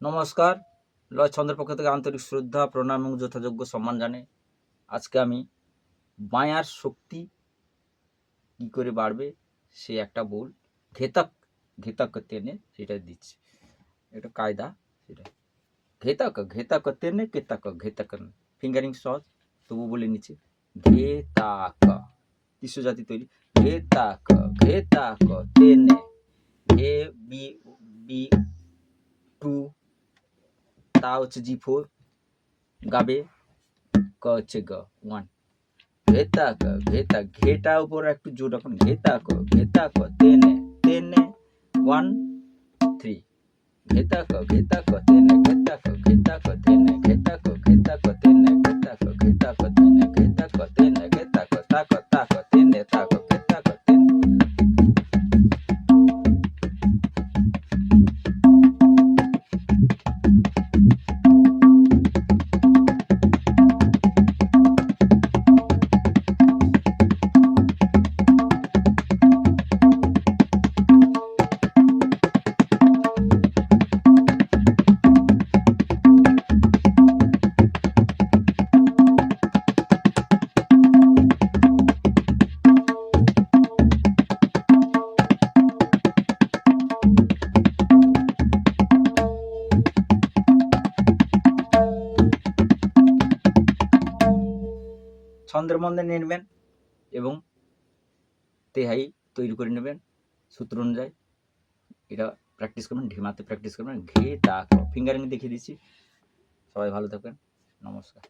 নমস্কার। লয় ছন্দের পক্ষ থেকে আন্তরিক শ্রদ্ধা, প্রণাম এবং যথাযোগ্য সম্মান জানাই। আজকে আমি মায়ার শক্তি কি করে বাড়বে সে একটা বোল ঘেতাক ঘেতাক তেনে সেটা দিচ্ছি। এটা কায়দা সেটা। ঘেতাক ঘেতাক তেনে কেতাক ঘেতাক ফিঙ্গারিং সহজ তবু বলে নিচ্ছি। ঘেতাক তিস্য জাতি তৈরি। ঘেতাক ঘেতাক তেনে ঘে বি বি টু তা হচ্ছে G4 গাবে ক হচ্ছে গ 1 ঘেতাক ঘেতাক ঘেটা উপর একটু জোর রাখুন ঘেতাক ঘেতাক তেনে তেনে 1 3 ঘেতাক ঘেতাক তেনে ঘেতাক ঘেতাক তেনে ঘেতাক ঘেতাক তেনে ঘেতাক ঘেতাক তেনে ঘেতাক তেনে ঘেতাক তাক তাক তেনে তাক ঘেতাক তেনে। ছন্দের মধ্যে নেবেন এবং তেহাই তৈরি করে নেবেন সূত্র অনুযায়ী। এটা প্র্যাকটিস করবেন, ঢিমাতে প্র্যাকটিস করবেন। ঘে তাক ফিঙ্গারিং দেখিয়ে দিচ্ছি। সবাই ভালো থাকবেন। নমস্কার।